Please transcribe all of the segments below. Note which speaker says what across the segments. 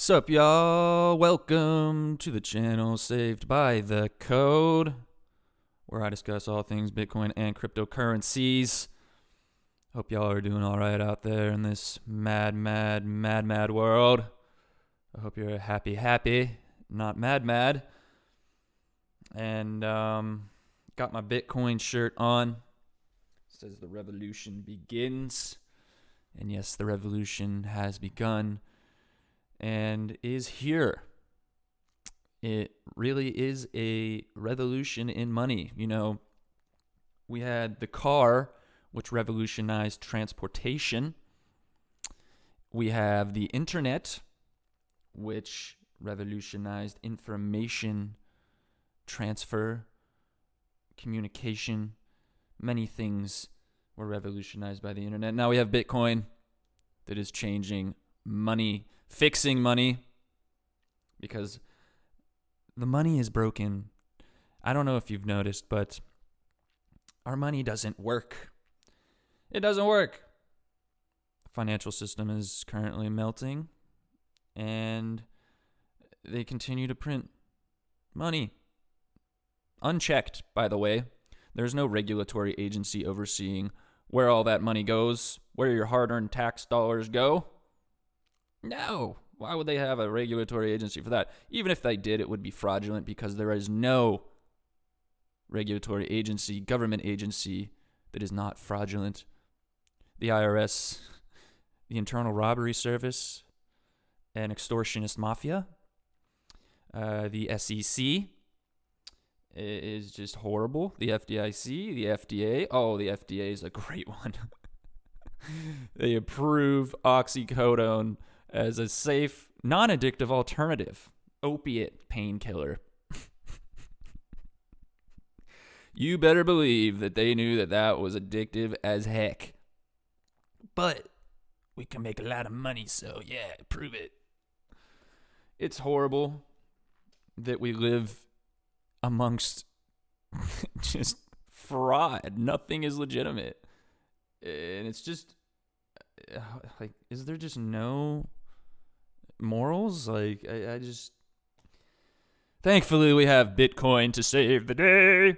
Speaker 1: Sup, y'all? Welcome to the channel Saved by the Code, where I discuss all things Bitcoin and cryptocurrencies. Hope y'all are doing all right out there in this mad world. I hope you're happy, not mad. And got my Bitcoin shirt on. It says the revolution begins. And yes, the revolution has begun and is here. It really is a revolution in money. You know, we had the car, which revolutionized transportation. We have the internet, which revolutionized information transfer, communication. Many things were revolutionized by the internet. Now we have Bitcoin that is changing money, fixing money, because the money is broken. I don't know if you've noticed, but our money doesn't work. It doesn't work. The financial system is currently melting, and they continue to print money. Unchecked, by the way. There's no regulatory agency overseeing where all that money goes, where your hard-earned tax dollars go. No. Why would they have a regulatory agency for that? Even if they did, it would be fraudulent because there is no regulatory agency, government agency that is not fraudulent. The IRS, the Internal Robbery Service, an extortionist mafia, the SEC is just horrible. The FDIC, the FDA. Oh, the FDA is a great one. They approve oxycodone as a safe, non-addictive alternative. Opiate painkiller. You better believe that they knew that that was addictive as heck. But we can make a lot of money, so yeah, prove it. It's horrible that we live amongst just fraud. Nothing is legitimate. And it's just, like, is there just no morals? Like, I just, thankfully we have Bitcoin to save the day.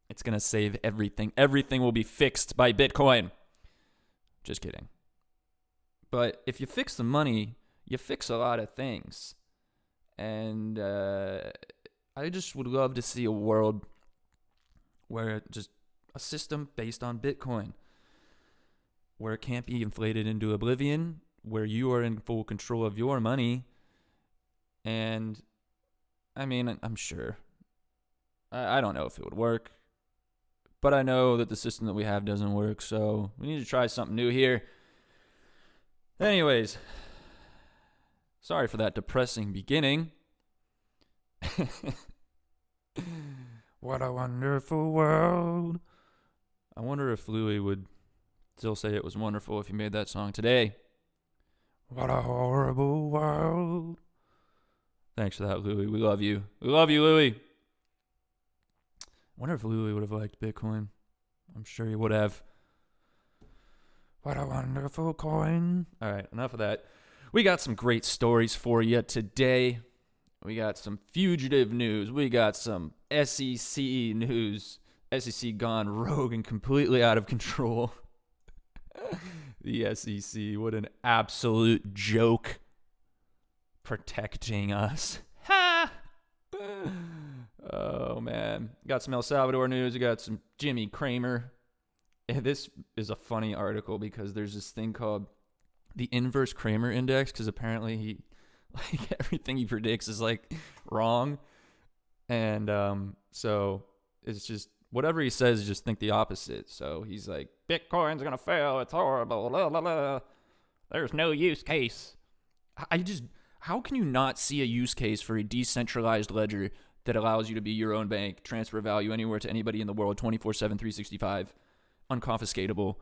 Speaker 1: It's going to save everything. Everything will be fixed by Bitcoin. Just kidding. But if you fix the money, you fix a lot of things. And I just would love to see a world where just a system based on Bitcoin, where it can't be inflated into oblivion, where you are in full control of your money. And I mean, I'm sure. I don't know if it would work, but I know that the system that we have doesn't work, so we need to try something new here. Anyways, sorry for that depressing beginning. What a wonderful world. I wonder if Louis would still say it was wonderful if he made that song today. What a horrible world. Thanks for that, Louis. We love you. We love you, Louis. I wonder if Louis would have liked Bitcoin. I'm sure he would have. What a wonderful coin. All right, enough of that. We got some great stories for you today. We got some Fugitive news. We got some SEC news. SEC gone rogue and completely out of control. The SEC, what an absolute joke. Protecting us. Ha! Oh, man. Got some El Salvador news. We got some Jimmy Cramer. This is a funny article because there's this thing called the inverse Cramer index, because apparently he, like, everything he predicts is, like, wrong. And so it's just whatever he says, just think the opposite. So he's like, Bitcoin's gonna fail, it's horrible, blah, blah, blah. There's no use case. How can you not see a use case for a decentralized ledger that allows you to be your own bank, transfer value anywhere to anybody in the world, 24/7, 365, unconfiscatable?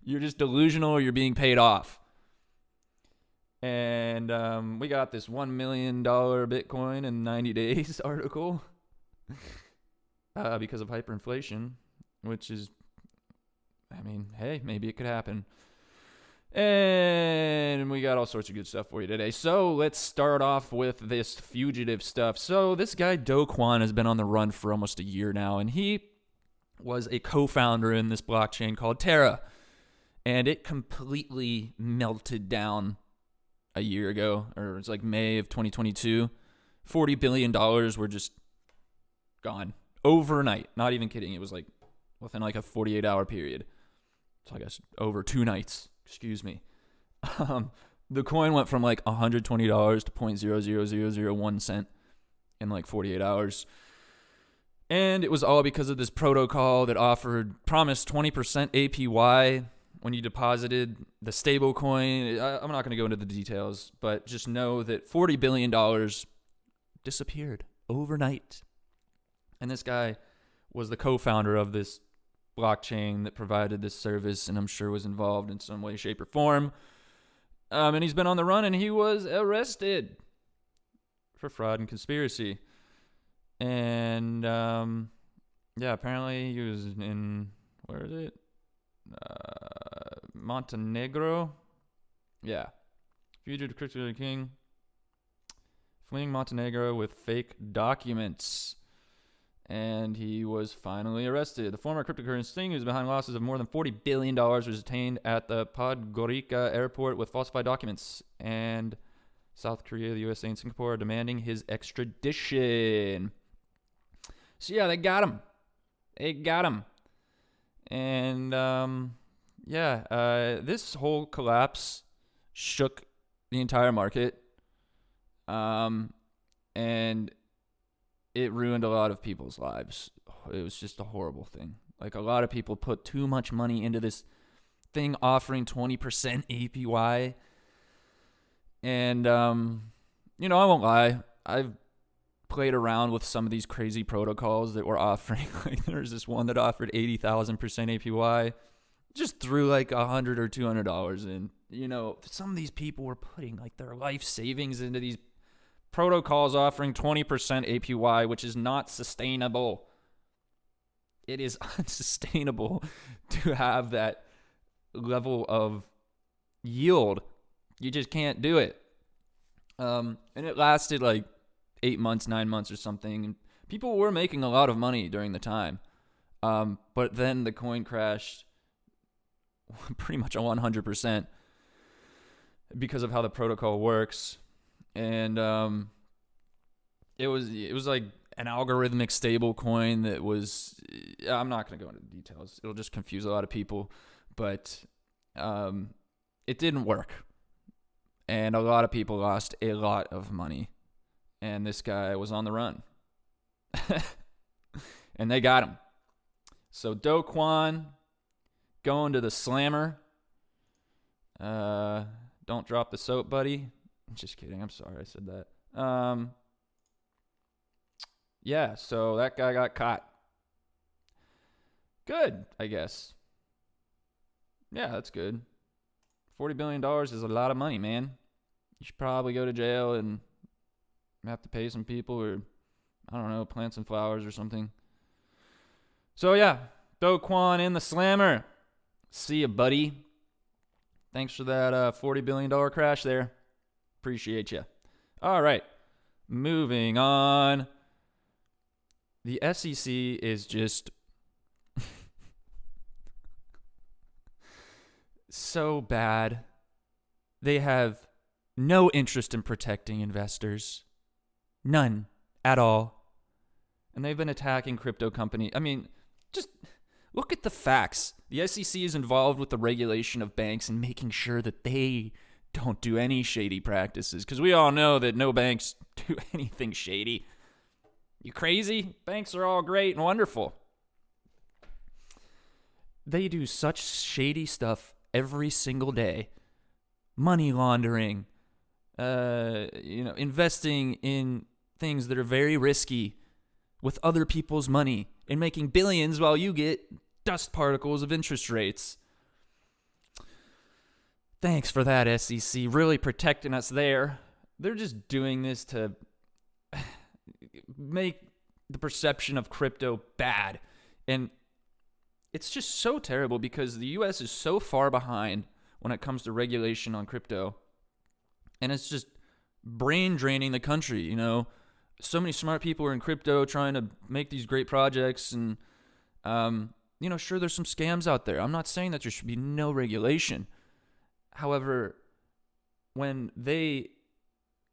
Speaker 1: You're just delusional, or you're being paid off. And we got this $1 million Bitcoin in 90 days article because of hyperinflation, which is, I mean, hey, maybe it could happen. And we got all sorts of good stuff for you today. So let's start off with this Fugitive stuff. So this guy, Do Kwon, has been on the run for almost a year now, and he was a co-founder in this blockchain called Terra. And it completely melted down a year ago, or it's like May of 2022. $40 billion were just gone overnight. Not even kidding. It was like within like a 48-hour period. So I guess over 2 nights. Excuse me. The coin went from like $120 to 0.00001 cent in like 48 hours. And it was all because of this protocol that promised 20% APY when you deposited the stable coin. I'm not going to go into the details, but just know that $40 billion disappeared overnight. And this guy was the co-founder of this blockchain that provided this service, and I'm sure was involved in some way, shape, or form. And he's been on the run, and he was arrested for fraud and conspiracy. And apparently he was in, where is it? Montenegro. Yeah. Fugitive crypto king fleeing Montenegro with fake documents. And he was finally arrested. The former cryptocurrency king, who's behind losses of more than $40 billion, was detained at the Podgorica airport with falsified documents. And South Korea, the USA, and Singapore are demanding his extradition. So yeah, they got him. And this whole collapse shook the entire market. And it ruined a lot of people's lives. It was just a horrible thing. Like, a lot of people put too much money into this thing offering 20% APY. And, I won't lie. I've played around with some of these crazy protocols that were offering. Like, there's this one that offered 80,000% APY. Just threw like $100 or $200 in. Some of these people were putting like their life savings into these protocols offering 20% APY, which is not sustainable. It is unsustainable to have that level of yield. You just can't do it. And it lasted like 8 months, 9 months or something. And people were making a lot of money during the time. But then the coin crashed pretty much 100% because of how the protocol works. And it was like an algorithmic stable coin that was, I'm not going to go into the details. It'll just confuse a lot of people. But it didn't work. And a lot of people lost a lot of money. And this guy was on the run. And they got him. So Do Kwon going to the slammer. Don't drop the soap, buddy. Just kidding. I'm sorry I said that. So that guy got caught. Good, I guess. Yeah, that's good. $40 billion is a lot of money, man. You should probably go to jail and have to pay some people, or, I don't know, plant some flowers or something. So, yeah, Do Kwon in the slammer. See ya, buddy. Thanks for that $40 billion crash there. Appreciate you. All right, moving on. The SEC is just so bad. They have no interest in protecting investors. None at all. And they've been attacking crypto companies. I mean, just look at the facts. The SEC is involved with the regulation of banks and making sure that they don't do any shady practices, because we all know that no banks do anything shady. You crazy? Banks are all great and wonderful. They do such shady stuff every single day. Money laundering, investing in things that are very risky with other people's money and making billions while you get dust particles of interest rates. Thanks for that, SEC. Really protecting us there. They're just doing this to make the perception of crypto bad. And it's just so terrible because the U.S. is so far behind when it comes to regulation on crypto. And it's just brain draining the country, you know. So many smart people are in crypto trying to make these great projects. And, you know, sure, there's some scams out there. I'm not saying that there should be no regulation. However, when they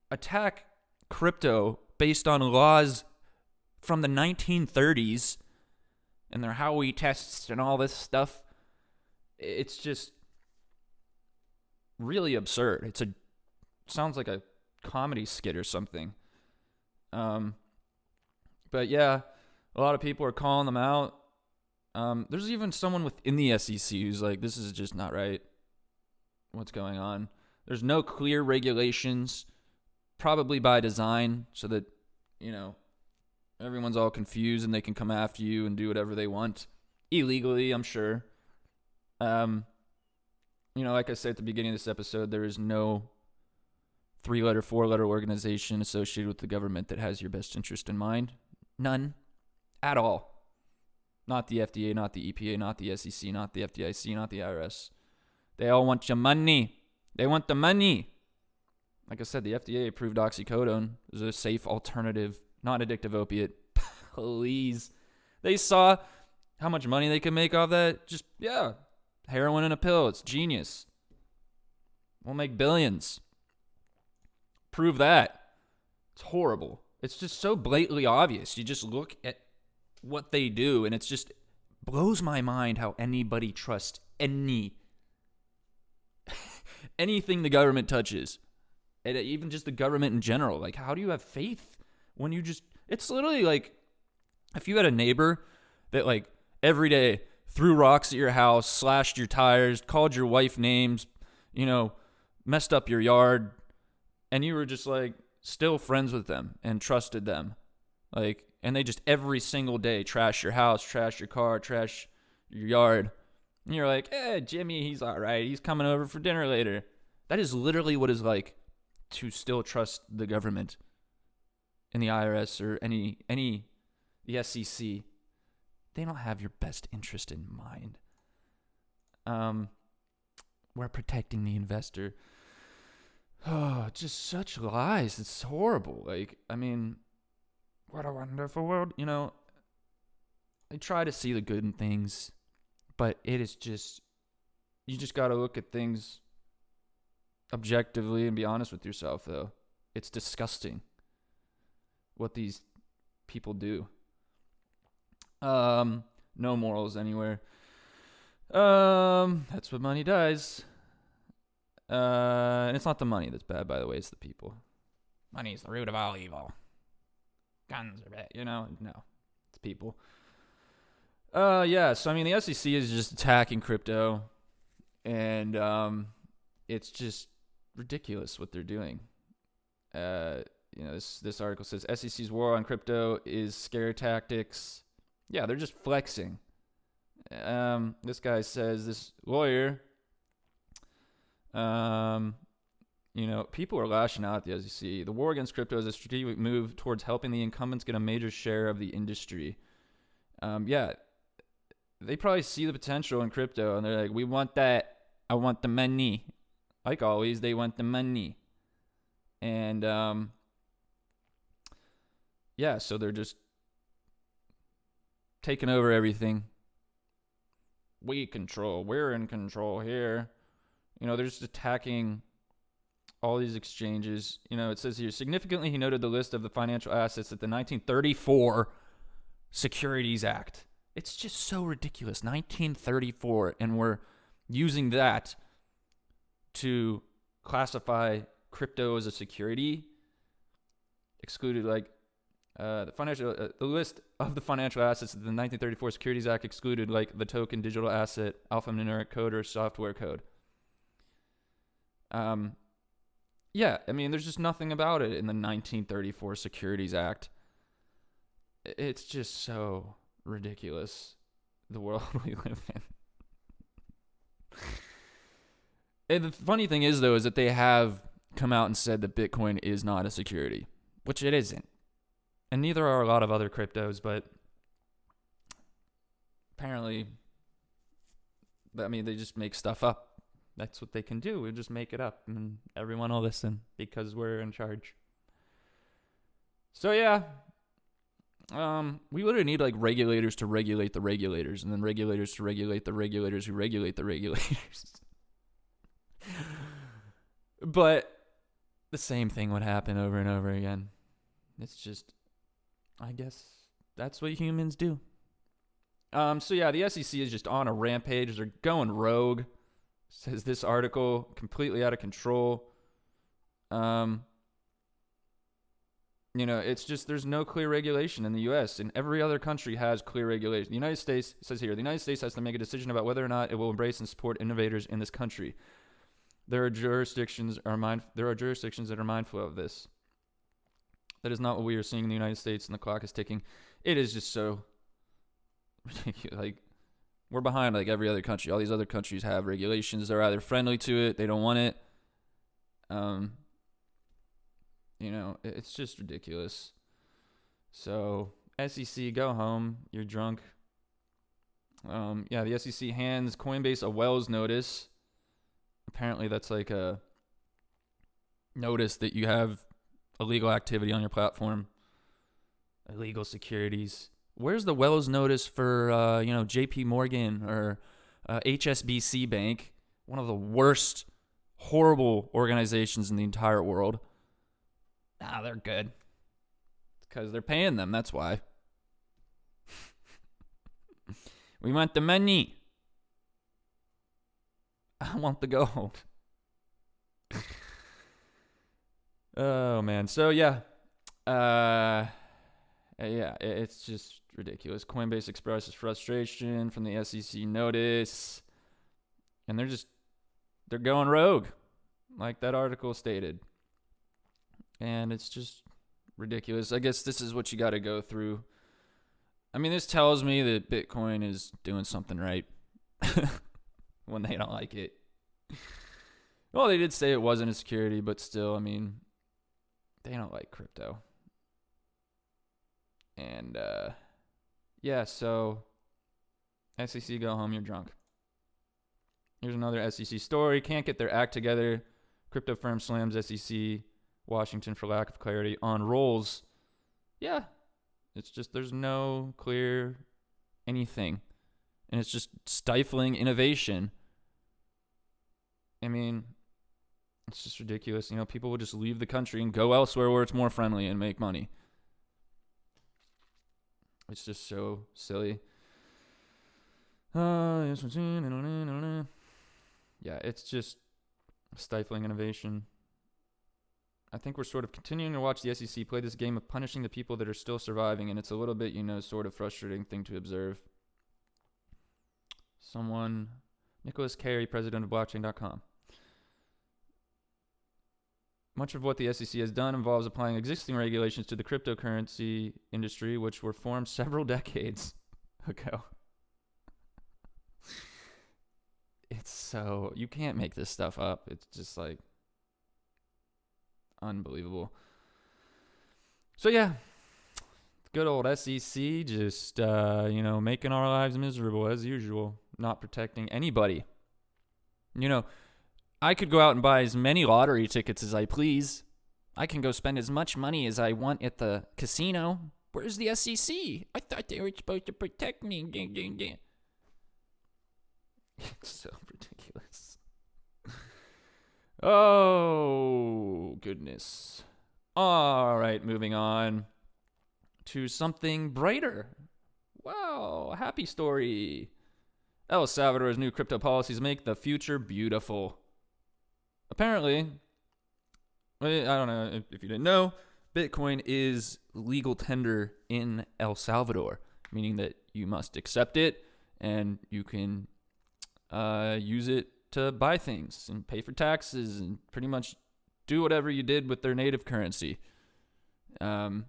Speaker 1: attack crypto based on laws from the 1930s and their Howey tests and all this stuff, it's just really absurd. Sounds like a comedy skit or something. But yeah, a lot of people are calling them out. There's even someone within the SEC who's like, this is just not right. What's going on? There's no clear regulations, probably by design, so that, you know, everyone's all confused and they can come after you and do whatever they want. Illegally, I'm sure. You know, like I said at the beginning of this episode, there is no 3-letter, 4-letter organization associated with the government that has your best interest in mind. None. At all. Not the FDA, not the EPA, not the SEC, not the FDIC, not the IRS. They all want your money. They want the money. Like I said, the FDA approved oxycodone as a safe alternative, non-addictive opiate. Please. They saw how much money they could make off that. Just, yeah, heroin in a pill. It's genius. We'll make billions. Prove that. It's horrible. It's just so blatantly obvious. You just look at what they do, and it's just blows my mind how anybody trusts anything the government touches, and even just the government in general. Like, how do you have faith when you just? It's literally like if you had a neighbor that like every day threw rocks at your house, slashed your tires, called your wife names, you know, messed up your yard, and you were just like still friends with them and trusted them, like, and they just every single day trash your house, trash your car, trash your yard. And you're like, Jimmy, he's all right. He's coming over for dinner later. That is literally what it's like to still trust the government and the IRS or the SEC. They don't have your best interest in mind. We're protecting the investor. Oh, just such lies. It's horrible. Like, I mean, what a wonderful world. You know, I try to see the good in things. But it is just, you just got to look at things objectively and be honest with yourself, though. It's disgusting what these people do. No morals anywhere. That's what money does. And it's not the money that's bad, by the way. It's the people. Money's the root of all evil. Guns are bad, you know? No, it's people. Yeah, so I mean, the SEC is just attacking crypto, and it's just ridiculous what they're doing. You know, this article says SEC's war on crypto is scare tactics. Yeah, they're just flexing. This guy says, this lawyer, you know, people are lashing out at the SEC. The war against crypto is a strategic move towards helping the incumbents get a major share of the industry. Yeah. They probably see the potential in crypto, and they're like, we want that. I want the money. Like always, they want the money. And, yeah, so they're just taking over everything. We're in control here. You know, they're just attacking all these exchanges. You know, it says here, significantly, he noted the list of the financial assets at the 1934 Securities Act. It's just so ridiculous. 1934, and we're using that to classify crypto as a security. Excluded, like, the list of the financial assets of the 1934 Securities Act excluded, like, the token, digital asset, alphanumeric code, or software code. Yeah, I mean, there's just nothing about it in the 1934 Securities Act. It's just so ridiculous, the world we live in. And the funny thing is, though, is that they have come out and said that Bitcoin is not a security, which it isn't. And neither are a lot of other cryptos, but apparently, I mean, they just make stuff up. That's what they can do. We just make it up and everyone will listen because we're in charge. So yeah, we literally need like regulators to regulate the regulators, and then regulators to regulate the regulators who regulate the regulators. But the same thing would happen over and over again. It's just, I guess that's what humans do. So yeah, the SEC is just on a rampage. They're going rogue. Says this article, completely out of control. It's just there's no clear regulation in the U.S. and every other country has clear regulation. The United States says here, the United States has to make a decision about whether or not it will embrace and support innovators in this country. There are jurisdictions that are mindful of this. That is not what we are seeing in the United States, and the clock is ticking. It is just so ridiculous. Like, we're behind like every other country. All these other countries have regulations. They're either friendly to it, they don't want it. It's just ridiculous. So, SEC, go home. You're drunk. The SEC hands Coinbase a Wells notice. Apparently, that's like a notice that you have illegal activity on your platform. Illegal securities. Where's the Wells notice for, JP Morgan or HSBC Bank? One of the worst, horrible organizations in the entire world. They're good. Because they're paying them, that's why. We want the money. I want the gold. Oh, man. So, yeah. It's just ridiculous. Coinbase expresses frustration from the SEC notice. And they're going rogue, like that article stated. And it's just ridiculous. I guess this is what you got to go through. I mean, this tells me that Bitcoin is doing something right when they don't like it. Well, they did say it wasn't a security, but still, I mean, they don't like crypto. And, so SEC, go home, you're drunk. Here's another SEC story. Can't get their act together. Crypto firm slams SEC Washington for lack of clarity on rules. Yeah, it's just there's no clear anything. And it's just stifling innovation. I mean, it's just ridiculous. People will just leave the country and go elsewhere where it's more friendly and make money. It's just so silly. Yeah, it's just stifling innovation. I think we're sort of continuing to watch the SEC play this game of punishing the people that are still surviving, and it's a little bit, sort of frustrating thing to observe. Nicholas Carey, president of blockchain.com. Much of what the SEC has done involves applying existing regulations to the cryptocurrency industry, which were formed several decades ago. You can't make this stuff up. It's just like unbelievable. So yeah, good old SEC just, making our lives miserable as usual, not protecting anybody. I could go out and buy as many lottery tickets as I please. I can go spend as much money as I want at the casino. Where's the SEC? I thought they were supposed to protect me. It's so ridiculous. Oh, goodness. All right, moving on to something brighter. Wow, a happy story. El Salvador's new crypto policies make the future beautiful. Apparently, I don't know if you didn't know, Bitcoin is legal tender in El Salvador, meaning that you must accept it and you can use it to buy things and pay for taxes and pretty much do whatever you did with their native currency. And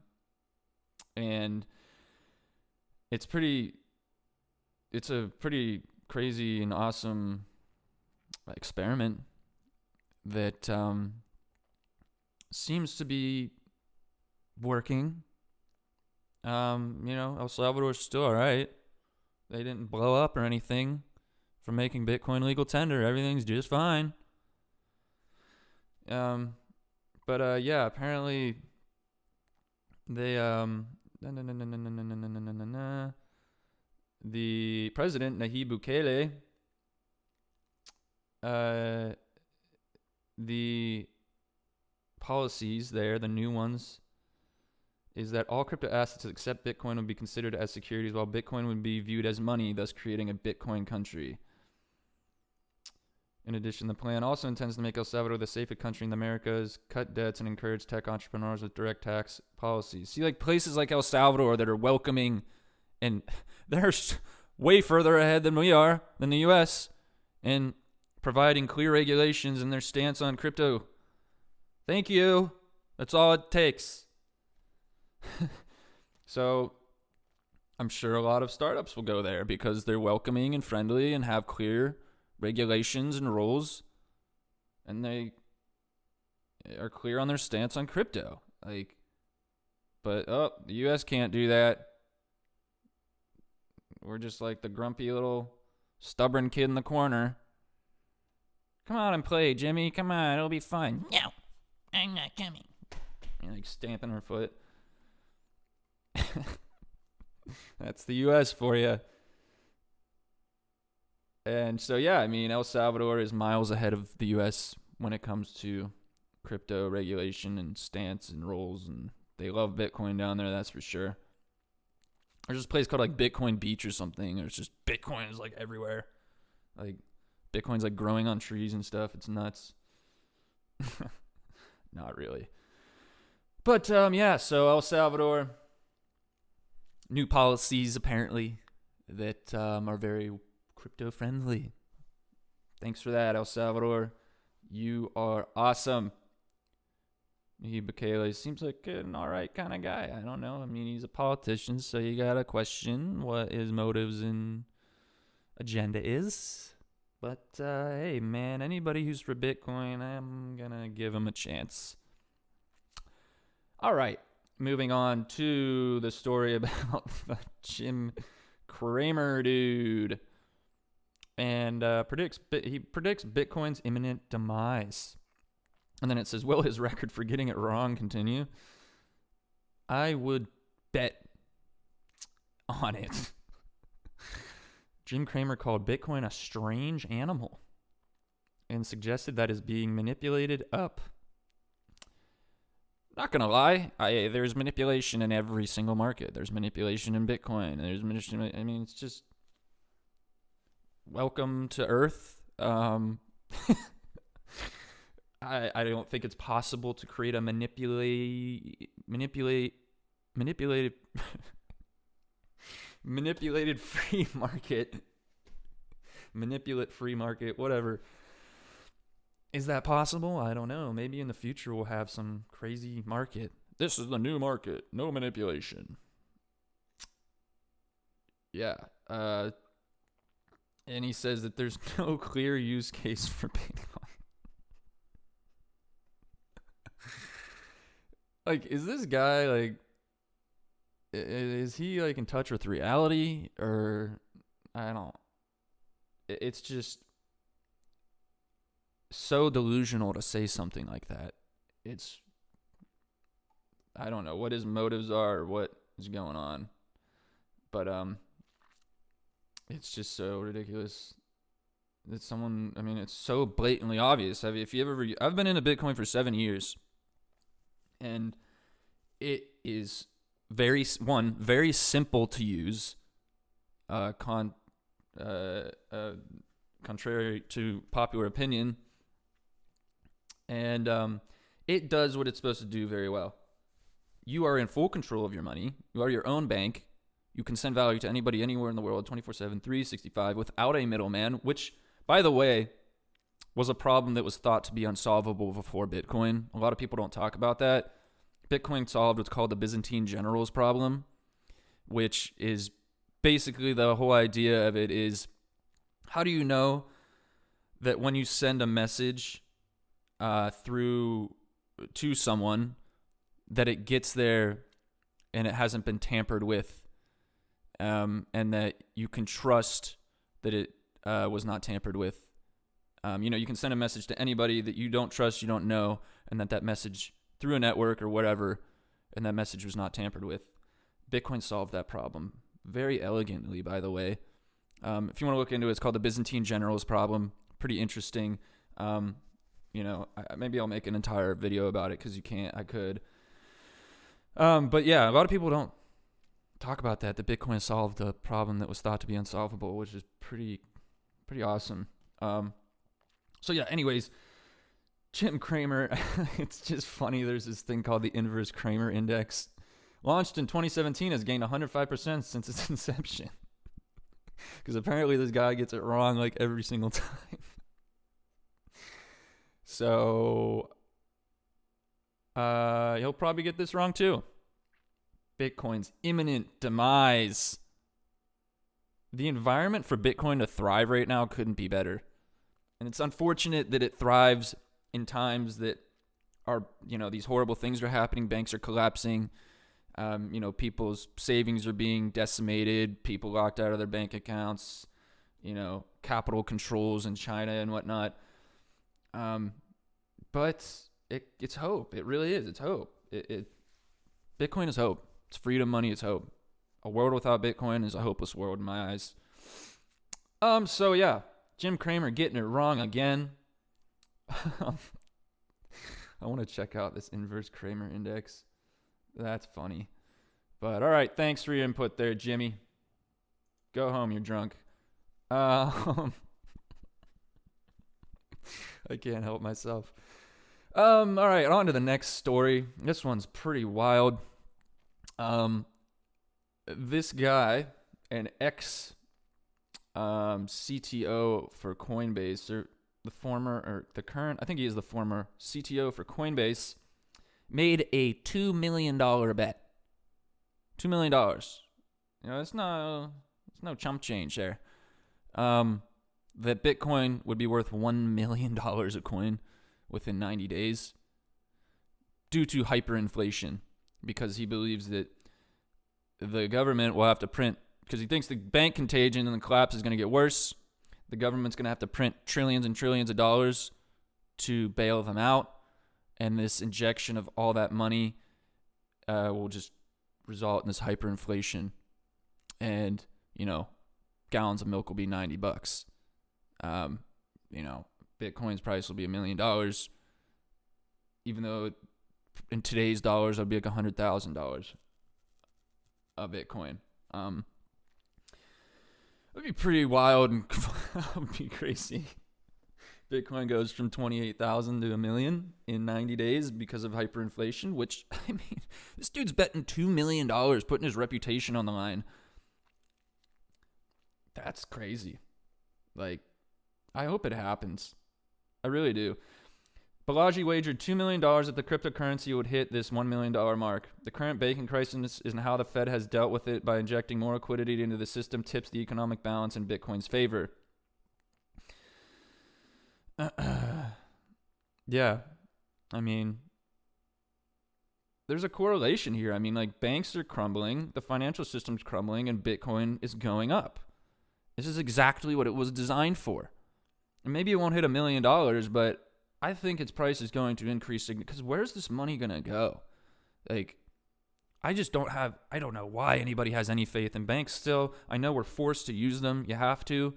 Speaker 1: it's a pretty crazy and awesome experiment that seems to be working. El Salvador's still all right. They didn't blow up or anything from making Bitcoin legal tender. Everything's just fine. Yeah, apparently they the president Nayib Bukele, the policies there, the new ones, is that all crypto assets except Bitcoin would be considered as securities, while Bitcoin would be viewed as money, thus creating a Bitcoin country. In addition, the plan also intends to make El Salvador the safest country in the Americas, cut debts, and encourage tech entrepreneurs with direct tax policies. See, like places like El Salvador that are welcoming, and they're way further ahead than we are, than the U.S., in providing clear regulations and their stance on crypto. Thank you. That's all it takes. So I'm sure a lot of startups will go there because they're welcoming and friendly and have clear regulations and rules, and they are clear on their stance on crypto. But the U.S. can't do that. We're just like the grumpy little stubborn kid in the corner. Come on and play, Jimmy. Come on, it'll be fun. No, I'm not coming. You're like stamping her foot. That's the U.S. for you. And so, yeah, I mean, El Salvador is miles ahead of the U.S. when it comes to crypto regulation and stance and rules, and they love Bitcoin down there, that's for sure. There's this place called like Bitcoin Beach or something. There's just Bitcoin is like everywhere. Like Bitcoin's like growing on trees and stuff. It's nuts. Not really. But yeah, so El Salvador, new policies apparently that are very crypto friendly. Thanks for that, El Salvador. You are awesome. Nayib Bukele seems like an alright kind of guy. I don't know. I mean, he's a politician, so you gotta question what his motives and agenda is. But hey, man, anybody who's for Bitcoin, I'm gonna give him a chance. All right, moving on to the story about the Jim Cramer dude, and he predicts Bitcoin's imminent demise. And then it says, will his record for getting it wrong continue? I would bet on it. Jim Cramer called Bitcoin a strange animal and suggested that is being manipulated up. Not going to lie, there's manipulation in every single market. There's manipulation in Bitcoin. There's manipulation. I mean, it's just welcome to Earth. I don't think it's possible to create a manipulated free market. Manipulate free market, whatever. Is that possible? I don't know. Maybe in the future we'll have some crazy market. This is the new market. No manipulation. Yeah. And he says that there's no clear use case for Bitcoin. Like, is this guy, like, is he, like, in touch with reality? Or, I don't, it's just so delusional to say something like that. It's, I don't know what his motives are or what is going on. But, it's just so ridiculous that someone, I mean, it's so blatantly obvious. I've been into Bitcoin for 7 years. And it is very simple to use, contrary to popular opinion. And it does what it's supposed to do very well. You are in full control of your money. You are your own bank. You can send value to anybody, anywhere in the world, 24/7, 365, without a middleman, which, by the way, was a problem that was thought to be unsolvable before Bitcoin. A lot of people don't talk about that. Bitcoin solved what's called the Byzantine generals problem, which is basically the whole idea of it is, how do you know that when you send a message through to someone that it gets there and it hasn't been tampered with, and that you can trust that it was not tampered with. You can send a message to anybody that you don't trust, you don't know, and that message through a network or whatever, and that message was not tampered with. Bitcoin solved that problem very elegantly, by the way. If you want to look into it, it's called the Byzantine Generals problem. Pretty interesting. Maybe I'll make an entire video about it because you can't. I could. But yeah, a lot of people don't talk about that Bitcoin solved a problem that was thought to be unsolvable, which is pretty awesome. So yeah, anyways, Jim Cramer, it's just funny. There's this thing called the inverse Cramer index. Launched in 2017, has gained 105% since its inception. Because apparently this guy gets it wrong like every single time. So, he'll probably get this wrong too. Bitcoin's imminent demise. The environment for Bitcoin to thrive right now couldn't be better. And it's unfortunate that it thrives in times that are, these horrible things are happening. Banks are collapsing. People's savings are being decimated. People locked out of their bank accounts. Capital controls in China and whatnot. But it's hope. It really is. It's hope. Bitcoin is hope. It's freedom, money, it's hope. A world without Bitcoin is a hopeless world in my eyes. So yeah, Jim Cramer getting it wrong again. I want to check out this inverse Cramer index. That's funny. But all right, thanks for your input there, Jimmy. Go home, you're drunk. I can't help myself. All right, on to the next story. This one's pretty wild. This guy, an ex CTO for Coinbase, or the current, I think he is the former CTO for Coinbase, made a $2 million bet. $2 million. It's no chump change there. That Bitcoin would be worth $1 million a coin within 90 days due to hyperinflation, because he believes that the government will have to print, because he thinks the bank contagion and the collapse is going to get worse. The government's going to have to print trillions and trillions of dollars to bail them out. And this injection of all that money will just result in this hyperinflation. And, gallons of milk will be $90. Bitcoin's price will be $1 million. Even though in today's dollars, it'll be like $100,000 a Bitcoin. It'd be pretty wild and it'd be crazy. Bitcoin goes from 28,000 to $1 million in 90 days because of hyperinflation, which, this dude's betting $2 million, putting his reputation on the line. That's crazy. I hope it happens. I really do. Balaji wagered $2 million that the cryptocurrency would hit this $1 million mark. The current banking crisis and how the Fed has dealt with it by injecting more liquidity into the system tips the economic balance in Bitcoin's favor. Yeah. There's a correlation here. Banks are crumbling, the financial system's crumbling, and Bitcoin is going up. This is exactly what it was designed for. And maybe it won't hit $1 million, but I think its price is going to increase, because where's this money going to go? I don't know why anybody has any faith in banks still. I know we're forced to use them. You have to.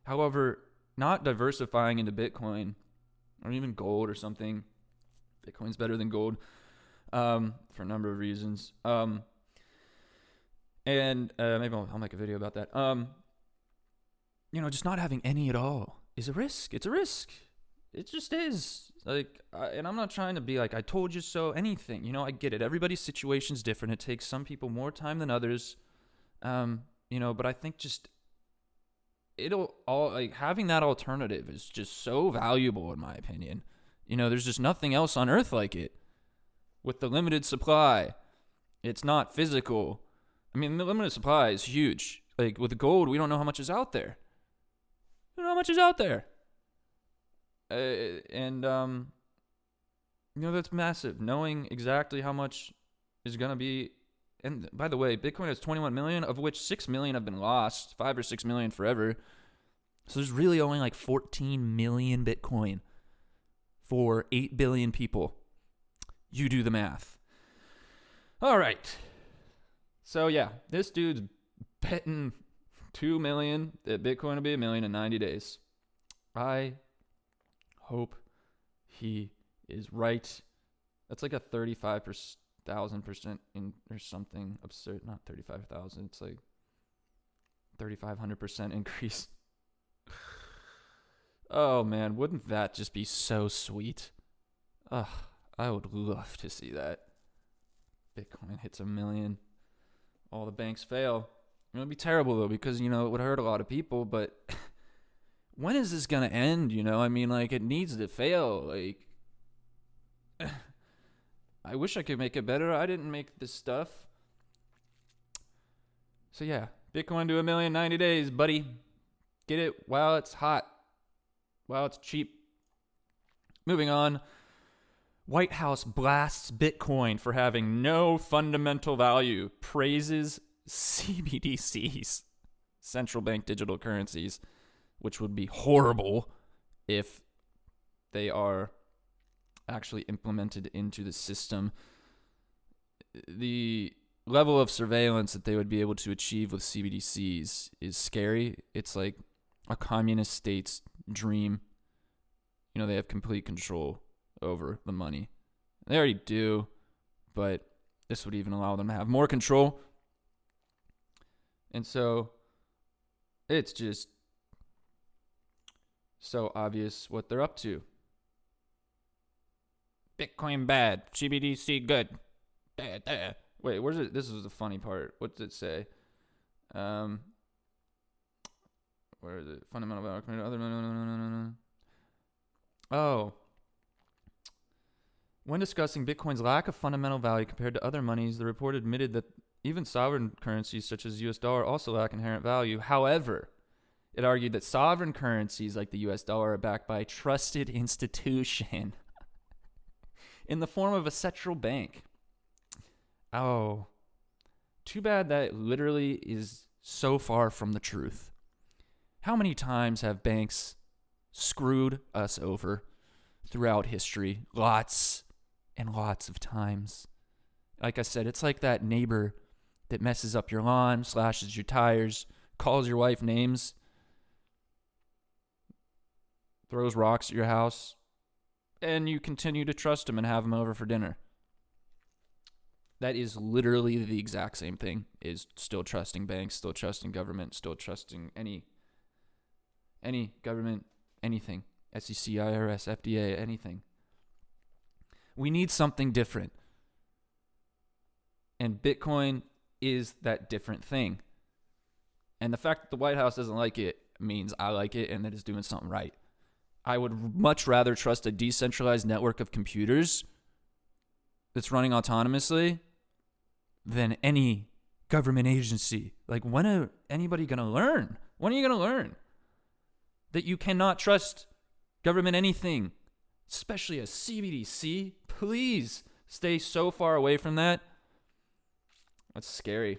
Speaker 1: However, not diversifying into Bitcoin or even gold or something. Bitcoin's better than gold for a number of reasons. And maybe I'll make a video about that. Just not having any at all is a risk. It's a risk. It just is. And I'm not trying to be like, I told you so, anything. I get it. Everybody's situation's different. It takes some people more time than others. But I think just having that alternative is just so valuable, in my opinion. There's just nothing else on earth like it. With the limited supply, it's not physical. The limited supply is huge. With gold, we don't know how much is out there. That's massive. Knowing exactly how much is going to be. And by the way, Bitcoin has 21 million, of which 6 million have been lost, 5 or 6 million forever. So there's really only like 14 million Bitcoin for 8 billion people. You do the math. All right. So yeah, this dude's betting 2 million that Bitcoin will be $1 million in 90 days. I hope he is right. That's like a 35,000% in or something absurd. Not 35,000. It's like 3,500% increase. Oh man, wouldn't that just be so sweet? Ugh, I would love to see that. Bitcoin hits 1 million. All the banks fail. It would be terrible though, because it would hurt a lot of people, but when is this gonna end? I mean, like, it needs to fail. Like, I wish I could make it better. I didn't make this stuff. So yeah, Bitcoin to 1 million 90 days, buddy. Get it while it's hot. While it's cheap. Moving on. White House blasts Bitcoin for having no fundamental value. Praises CBDCs, central bank digital currencies, which would be horrible if they are actually implemented into the system. The level of surveillance that they would be able to achieve with CBDCs is scary. It's like a communist state's dream. They have complete control over the money. They already do, but this would even allow them to have more control. And so it's just so obvious what they're up to. Bitcoin bad, CBDC good. Wait, where's it? This is the funny part. What does it say? Where is it? Fundamental value. Oh. When discussing Bitcoin's lack of fundamental value compared to other monies, the report admitted that even sovereign currencies such as the US dollar also lack inherent value. However, it argued that sovereign currencies like the US dollar are backed by a trusted institution in the form of a central bank. Oh, too bad that literally is so far from the truth. How many times have banks screwed us over throughout history? Lots and lots of times. Like I said, it's like that neighbor that messes up your lawn, slashes your tires, calls your wife names, throws rocks at your house, and you continue to trust him and have him over for dinner. That is literally the exact same thing, is still trusting banks, still trusting government, still trusting any government, anything. SEC, IRS, FDA, anything. We need something different. And Bitcoin is that different thing. And the fact that the White House doesn't like it means I like it and that it's doing something right. I would much rather trust a decentralized network of computers that's running autonomously than any government agency. Like, when are anybody going to learn? When are you going to learn that you cannot trust government anything, especially a CBDC? Please stay so far away from that. That's scary.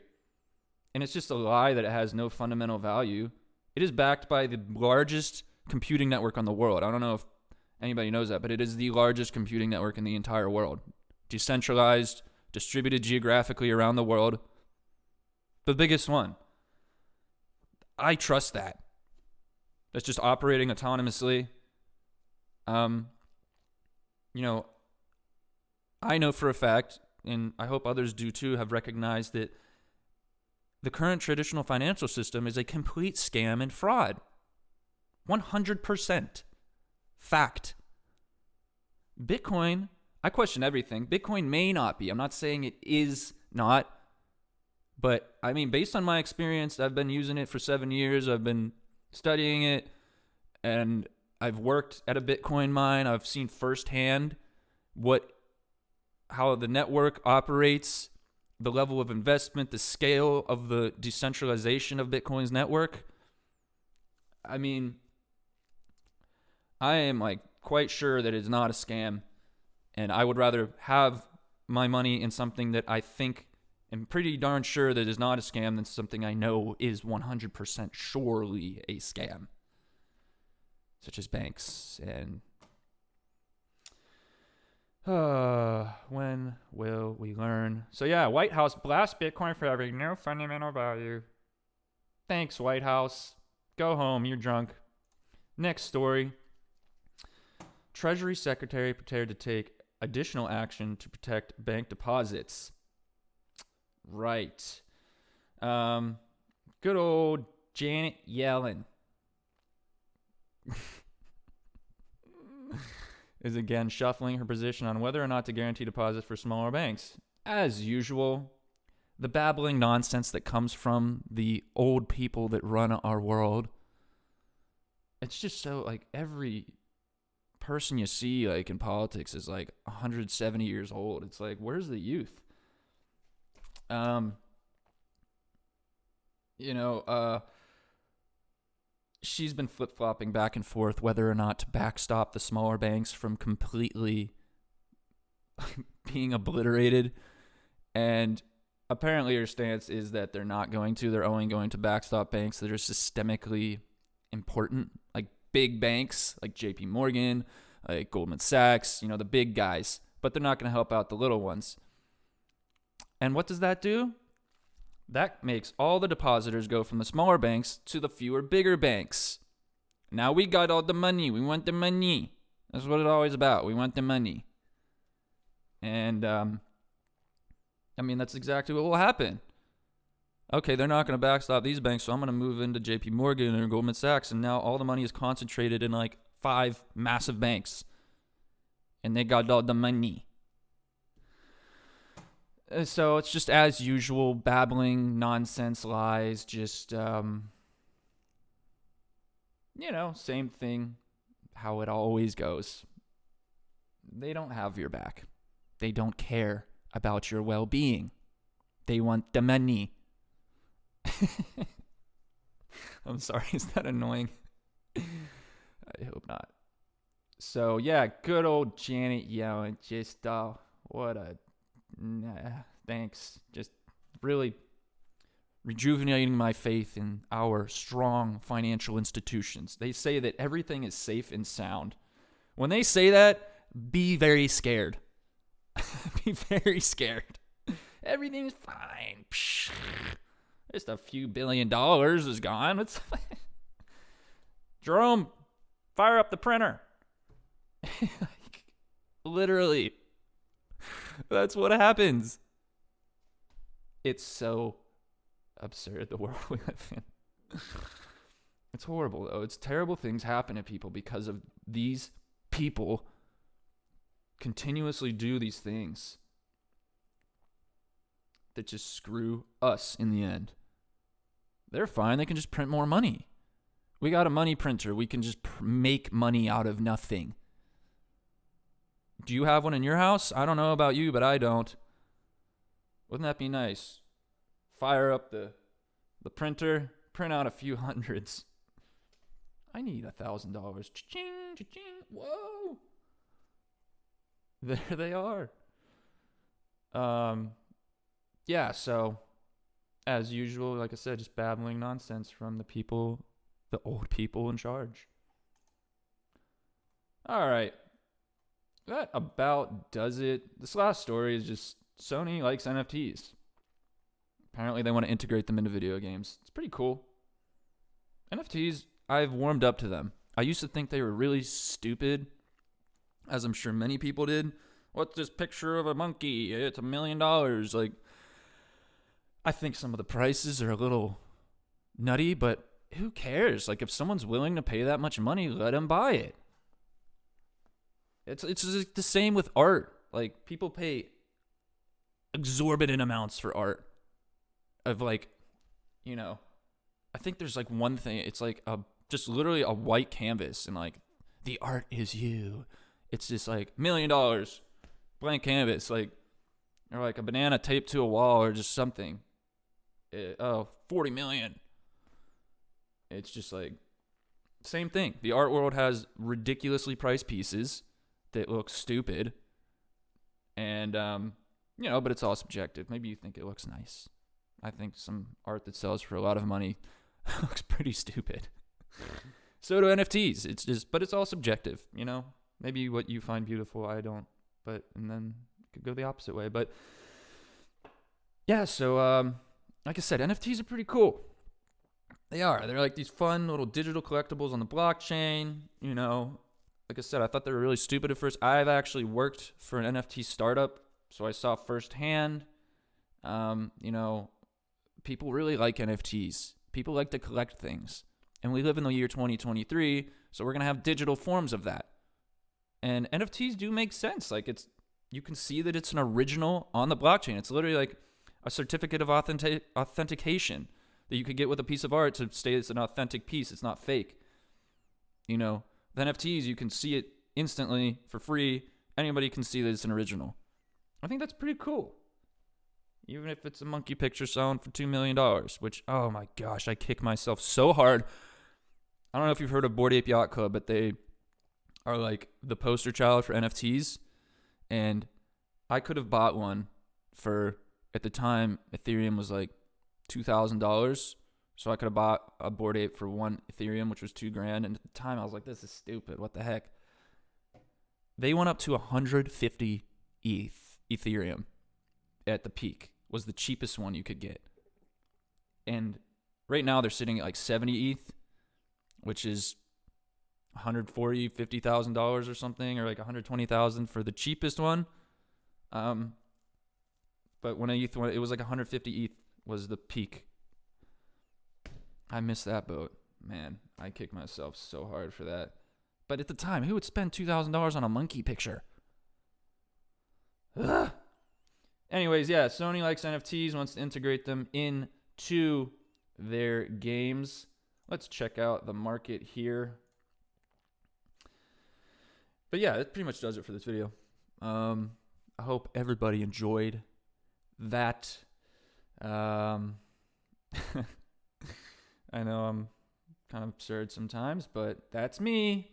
Speaker 1: And it's just a lie that it has no fundamental value. It is backed by the largest computing network on the world. I don't know if anybody knows that, but it is the largest computing network in the entire world. Decentralized, distributed geographically around the world. The biggest one. I trust that. That's just operating autonomously. I know for a fact, and I hope others do too, have recognized that the current traditional financial system is a complete scam and fraud. 100%. Fact. Bitcoin, I question everything. Bitcoin may not be. I'm not saying it is not. But, I mean, based on my experience, I've been using it for 7 years. I've been studying it. And I've worked at a Bitcoin mine. I've seen firsthand how the network operates, the level of investment, the scale of the decentralization of Bitcoin's network. I mean, I am quite sure that it's not a scam, and I would rather have my money in something that I think and pretty darn sure that is not a scam than something I know is 100% surely a scam. such as banks. And when will we learn? So yeah, White House blasts Bitcoin for having no fundamental value. Thanks, White House. Go home. You're drunk. Next story. Treasury Secretary prepared to take additional action to protect bank deposits. Right. Good old Janet Yellen is again shuffling her position on whether or not to guarantee deposits for smaller banks. As usual, the babbling nonsense that comes from the old people that run our world. It's just so, like, every person you see, like, in politics is, like, 170 years old. It's like, where's the youth? She's been flip-flopping back and forth whether or not to backstop the smaller banks from completely being obliterated. And apparently her stance is that they're not going to. They're only going to backstop banks that are systemically important, like big banks like JP Morgan, like Goldman Sachs, the big guys. But they're not going to help out the little ones. And what does that do? That makes all the depositors go from the smaller banks to the fewer bigger banks. Now we got all the money. We want the money. That's what it's always about. We want the money. And, that's exactly what will happen. Okay, they're not going to backstop these banks, so I'm going to move into JP Morgan or Goldman Sachs, and now all the money is concentrated in, like, 5 massive banks. And they got all the money. So it's just as usual, babbling, nonsense, lies, just, same thing, how it always goes. They don't have your back. They don't care about your well-being. They want the money. I'm sorry, is that annoying? I hope not. So, yeah, good old Janet Yellen, just, what a... thanks. Just really rejuvenating my faith in our strong financial institutions. They say that everything is safe and sound. When they say that, be very scared. Be very scared. Everything's fine. Just a few $1 billion is gone. It's Jerome, fire up the printer. Literally. That's what happens. It's so absurd, the world we live in. It's horrible, though. It's terrible things happen to people because of these people continuously do these things that just screw us in the end. They're fine. They can just print more money. We got a money printer. We can just make money out of nothing. Do you have one in your house? I don't know about you, but I don't. Wouldn't that be nice? Fire up the printer, print out a few hundreds. I need $1,000. Cha-ching, cha-ching. Whoa. There they are. Yeah, so as usual, like I said, just babbling nonsense from the old people in charge. All right. That about does it. This last story is just Sony likes NFTs. Apparently they want to integrate them into video games. It's pretty cool. NFTs, I've warmed up to them. I used to think they were really stupid, as I'm sure many people did. What's this picture of a monkey? It's $1 million. Like, I think some of the prices are a little nutty, but who cares? Like, if someone's willing to pay that much money, let them buy it. It's the same with art. Like, people pay exorbitant amounts for art. Of, like, I think there's, like, one thing. It's, like, just literally a white canvas. And, like, the art is you. It's just, like, $1 million. Blank canvas. Like, or, like, a banana taped to a wall or just something. 40 million. It's just, like, same thing. The art world has ridiculously priced pieces that look stupid. And, but it's all subjective. Maybe you think it looks nice. I think some art that sells for a lot of money looks pretty stupid. So do NFTs. But it's all subjective, Maybe what you find beautiful, I don't. And then it could go the opposite way. But yeah, so like I said, NFTs are pretty cool. They are. They're like these fun little digital collectibles on the blockchain. Like I said, I thought they were really stupid at first. I've actually worked for an NFT startup, so I saw firsthand. People really like NFTs. People like to collect things. And we live in the year 2023, so we're going to have digital forms of that. And NFTs do make sense. Like you can see that it's an original on the blockchain. It's literally like a certificate of authentication that you could get with a piece of art to say it's an authentic piece. It's not fake. The NFTs, you can see it instantly for free. Anybody can see that it's an original. I think that's pretty cool. Even if it's a monkey picture selling for $2 million, which, oh my gosh, I kick myself so hard. I don't know if you've heard of Bored Ape Yacht Club, but they are like the poster child for NFTs. And I could have bought one for, at the time, Ethereum was like $2,000. So I could have bought a Bored Ape for 1 Ethereum, which was $2,000. And at the time, I was like, this is stupid. What the heck? They went up to 150 Ethereum at the peak. Was the cheapest one you could get. And right now they're sitting at like 70 ETH, which is $140,000, $50,000 or something, or like $120,000 for the cheapest one. But when it was like 150 ETH was the peak. I missed that boat. Man, I kicked myself so hard for that. But at the time, who would spend $2,000 on a monkey picture? Ugh. Anyways, yeah, Sony likes NFTs, wants to integrate them into their games. Let's check out the market here. But yeah, that pretty much does it for this video. I hope everybody enjoyed that. I know I'm kind of absurd sometimes, but that's me.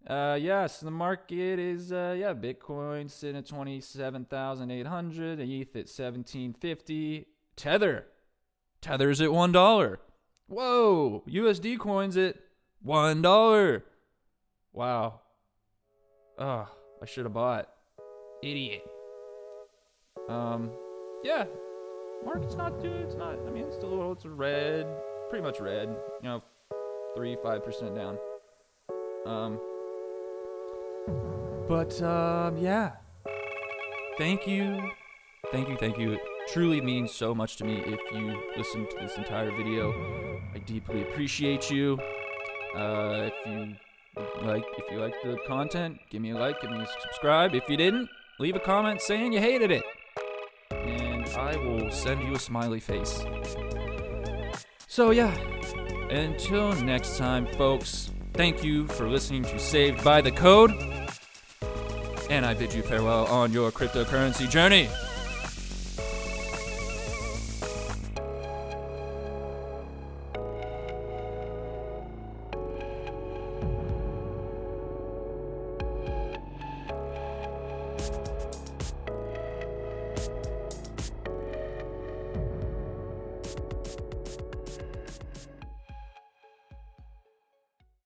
Speaker 1: So the market is, Bitcoin sitting at 27,800, ETH at 1750. Tether's at $1. Whoa, USD coins at $1. Wow. I should have bought. Idiot. Market's not due. It's not, it's still, it's red, pretty much red, 3-5% down. Thank you. It truly means so much to me if you listen to this entire video. I deeply appreciate you. If you like the content, give me a like, give me a subscribe. If you didn't, leave a comment saying you hated it, and I will send you a smiley face. So yeah, until next time, folks, thank you for listening to Saved by the Code, and I bid you farewell on your cryptocurrency journey.